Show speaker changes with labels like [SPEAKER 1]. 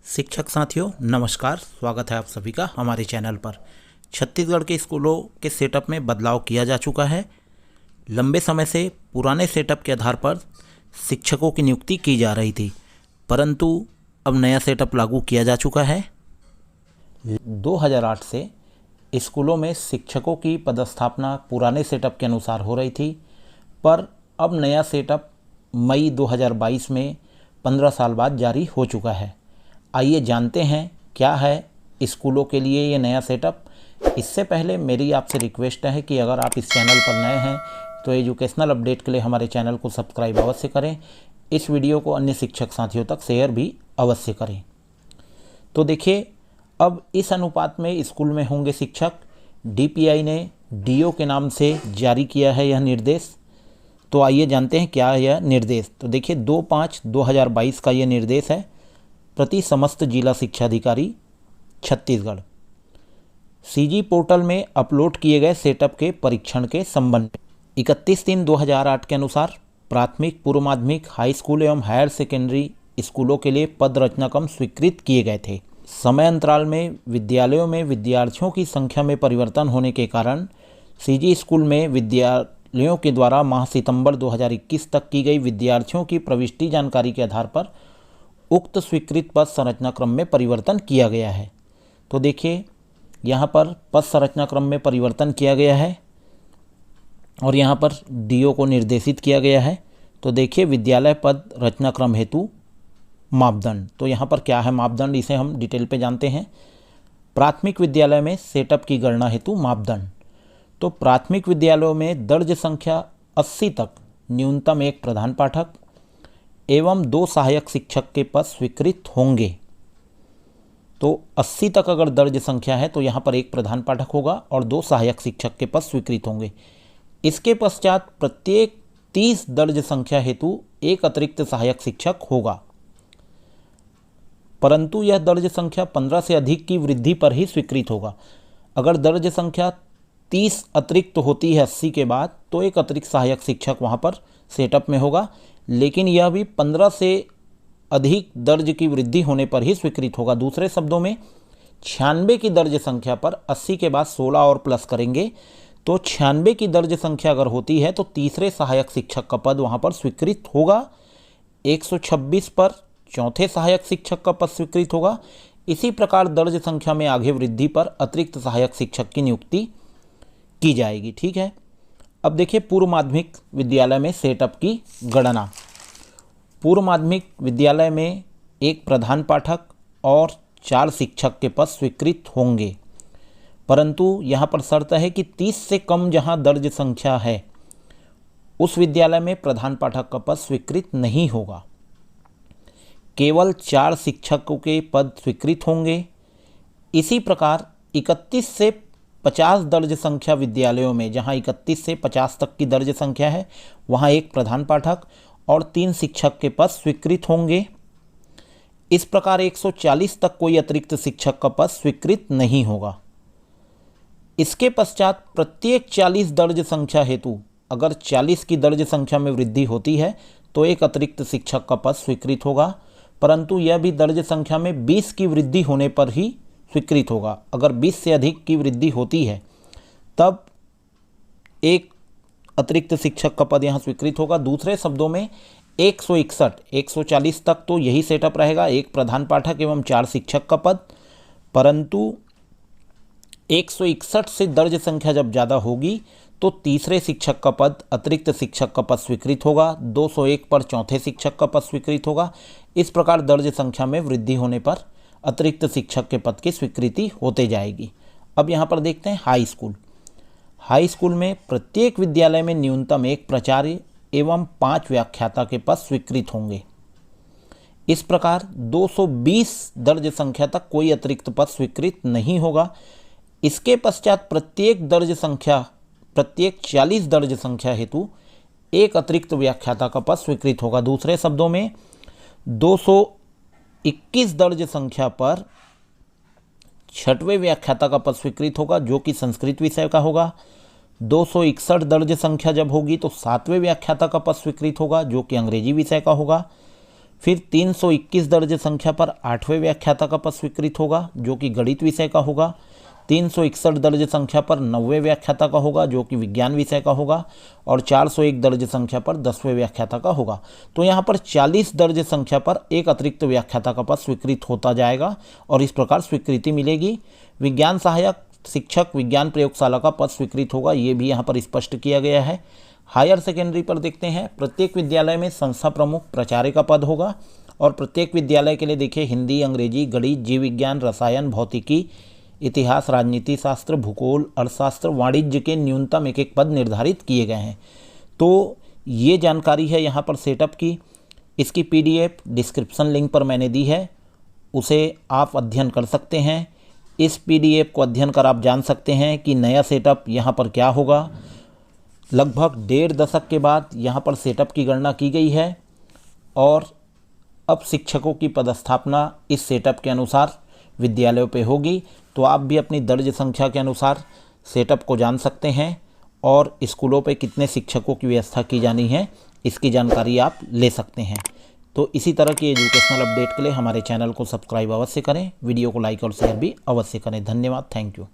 [SPEAKER 1] शिक्षक साथियों नमस्कार, स्वागत है आप सभी का हमारे चैनल पर। छत्तीसगढ़ के स्कूलों के सेटअप में बदलाव किया जा चुका है। लंबे समय से पुराने सेटअप के आधार पर शिक्षकों की नियुक्ति की जा रही थी, परंतु अब नया सेटअप लागू किया जा चुका है। 2008 से स्कूलों में शिक्षकों की पदस्थापना पुराने सेटअप के अनुसार हो रही थी, पर अब नया सेटअप मई 2022 में 15 साल बाद जारी हो चुका है। आइए जानते हैं क्या है स्कूलों के लिए ये नया सेटअप। इससे पहले मेरी आपसे रिक्वेस्ट है कि अगर आप इस चैनल पर नए हैं तो एजुकेशनल अपडेट के लिए हमारे चैनल को सब्सक्राइब अवश्य करें। इस वीडियो को अन्य शिक्षक साथियों तक शेयर भी अवश्य करें। तो देखिए, अब इस अनुपात में स्कूल में होंगे शिक्षक। डीपीआई ने डीओ के नाम से जारी किया है यह निर्देश। तो आइए जानते हैं क्या है यह निर्देश। तो देखिए, 2/5/2022 का यह निर्देश है प्रति समस्त जिला शिक्षा अधिकारी छत्तीसगढ़। सीजी पोर्टल में अपलोड किए गए सेटअप के परीक्षण के संबंध में 31/3/2008 के अनुसार प्राथमिक, पूर्व माध्यमिक, हाई स्कूल एवं हायर सेकेंडरी स्कूलों के लिए पद रचना क्रम स्वीकृत किए गए थे। समय अंतराल में विद्यालयों में विद्यार्थियों की संख्या में परिवर्तन होने के कारण सीजी स्कूल में विद्यालयों के द्वारा माह सितंबर 2021 तक की गई विद्यार्थियों की प्रविष्टि जानकारी के आधार पर उक्त स्वीकृत पद संरचना क्रम में परिवर्तन किया गया है। तो देखिए, यहाँ पर पद संरचना क्रम में परिवर्तन किया गया है और यहाँ पर डीओ को निर्देशित किया गया है। तो देखिए, विद्यालय पद रचना क्रम हेतु मापदंड। तो यहाँ पर क्या है मापदंड, इसे हम डिटेल पे जानते हैं। प्राथमिक विद्यालय में सेटअप की गणना हेतु मापदंड। तो प्राथमिक विद्यालयों में दर्ज संख्या 80 तक न्यूनतम एक प्रधान पाठक एवं 2 सहायक शिक्षक के पद स्वीकृत होंगे। तो 80 तक अगर दर्ज संख्या है तो यहाँ पर एक प्रधान पाठक होगा और 2 सहायक शिक्षक के पद स्वीकृत होंगे। इसके पश्चात प्रत्येक 30 दर्ज संख्या हेतु एक अतिरिक्त सहायक शिक्षक होगा, परंतु यह दर्ज संख्या 15 से अधिक की वृद्धि पर ही स्वीकृत होगा। अगर दर्ज संख्या 30 अतिरिक्त होती है 80 के बाद, तो एक अतिरिक्त सहायक शिक्षक वहाँ पर सेटअप में होगा, लेकिन यह भी 15 से अधिक दर्ज की वृद्धि होने पर ही स्वीकृत होगा। दूसरे शब्दों में 96 की दर्ज संख्या पर 80 के बाद 16 और प्लस करेंगे तो 96 की दर्ज संख्या अगर होती है तो तीसरे सहायक शिक्षक का पद वहाँ पर स्वीकृत होगा। 126 पर चौथे सहायक शिक्षक का पद स्वीकृत होगा। इसी प्रकार दर्ज संख्या में आगे वृद्धि पर अतिरिक्त सहायक शिक्षक की नियुक्ति की जाएगी। ठीक है। अब देखिए, पूर्व माध्यमिक विद्यालय में सेटअप की गणना। पूर्व माध्यमिक विद्यालय में एक प्रधान पाठक और 4 शिक्षक के पद स्वीकृत होंगे, परंतु यहाँ पर शर्त है कि 30 से कम जहाँ दर्ज संख्या है उस विद्यालय में प्रधान पाठक का पद स्वीकृत नहीं होगा। केवल 4 शिक्षकों के पद स्वीकृत होंगे। इसी प्रकार 31 से 50 दर्ज संख्या विद्यालयों में, जहां 31 से 50 तक की दर्ज संख्या है, वहां एक प्रधान पाठक और 3 शिक्षक के पद स्वीकृत होंगे। इस प्रकार 140 तक कोई अतिरिक्त शिक्षक का पद स्वीकृत नहीं होगा। इसके पश्चात प्रत्येक 40 दर्ज संख्या हेतु अगर 40 की दर्ज संख्या में वृद्धि होती है तो एक अतिरिक्त शिक्षक का पद स्वीकृत होगा, परंतु यह भी दर्ज संख्या में 20 की वृद्धि होने पर ही स्वीकृत होगा। अगर 20 से अधिक की वृद्धि होती है तब एक अतिरिक्त शिक्षक का पद यहाँ स्वीकृत होगा। दूसरे शब्दों में 161, 140 तक तो यही सेटअप रहेगा, एक प्रधान पाठक एवं 4 शिक्षक का पद, परंतु 161 से दर्ज संख्या जब ज़्यादा होगी तो तीसरे शिक्षक का पद, अतिरिक्त शिक्षक का पद स्वीकृत होगा। 201 पर चौथे शिक्षक का पद स्वीकृत होगा। इस प्रकार दर्ज संख्या में वृद्धि होने पर अतिरिक्त शिक्षक के पद की स्वीकृति होते जाएगी। अब यहाँ पर देखते हैं हाई स्कूल। हाई स्कूल में प्रत्येक विद्यालय में न्यूनतम एक प्राचार्य एवं 5 व्याख्याता के पद स्वीकृत होंगे। इस प्रकार 220 दर्ज संख्या तक कोई अतिरिक्त पद स्वीकृत नहीं होगा। इसके पश्चात प्रत्येक 40 दर्ज संख्या हेतु एक अतिरिक्त व्याख्याता का पद स्वीकृत होगा। दूसरे शब्दों में 221 दर्ज संख्या पर 6वें व्याख्याता का पद स्वीकृत होगा, जो कि संस्कृत विषय का होगा। 261 दर्ज संख्या जब होगी तो 7वें व्याख्याता का पद स्वीकृत होगा, जो कि अंग्रेजी विषय का होगा। फिर 321 दर्ज संख्या पर 8वें व्याख्याता का पद स्वीकृत होगा जो कि गणित विषय का होगा। 361 दर्ज संख्या पर 9वें व्याख्याता का होगा जो कि विज्ञान विषय का होगा। और 401 दर्ज संख्या पर 10वें व्याख्याता का होगा। तो यहाँ पर 40 दर्ज संख्या पर एक अतिरिक्त व्याख्याता का पद स्वीकृत होता जाएगा और इस प्रकार स्वीकृति मिलेगी। विज्ञान सहायक शिक्षक विज्ञान प्रयोगशाला का पद स्वीकृत होगा, ये भी यहाँ पर स्पष्ट किया गया है। हायर सेकेंडरी पर देखते हैं, प्रत्येक विद्यालय में संस्था प्रमुख प्राचार्य का पद होगा और प्रत्येक विद्यालय के लिए देखिए हिंदी, अंग्रेजी, गणित, जीव विज्ञान, रसायन, भौतिकी, इतिहास, राजनीति शास्त्र, भूगोल, अर्थशास्त्र, वाणिज्य के न्यूनतम एक पद निर्धारित किए गए हैं। तो ये जानकारी है यहाँ पर सेटअप की। इसकी PDF डिस्क्रिप्शन लिंक पर मैंने दी है, उसे आप अध्ययन कर सकते हैं। इस PDF को अध्ययन कर आप जान सकते हैं कि नया सेटअप यहाँ पर क्या होगा। लगभग 1.5 दशक के बाद यहाँ पर सेटअप की गणना की गई है और अब शिक्षकों की पदस्थापना इस सेटअप के अनुसार विद्यालयों पे होगी। तो आप भी अपनी दर्ज संख्या के अनुसार सेटअप को जान सकते हैं और स्कूलों पे कितने शिक्षकों की व्यवस्था की जानी है इसकी जानकारी आप ले सकते हैं। तो इसी तरह की एजुकेशनल अपडेट के लिए हमारे चैनल को सब्सक्राइब अवश्य करें, वीडियो को लाइक और शेयर भी अवश्य करें। धन्यवाद, थैंक यू।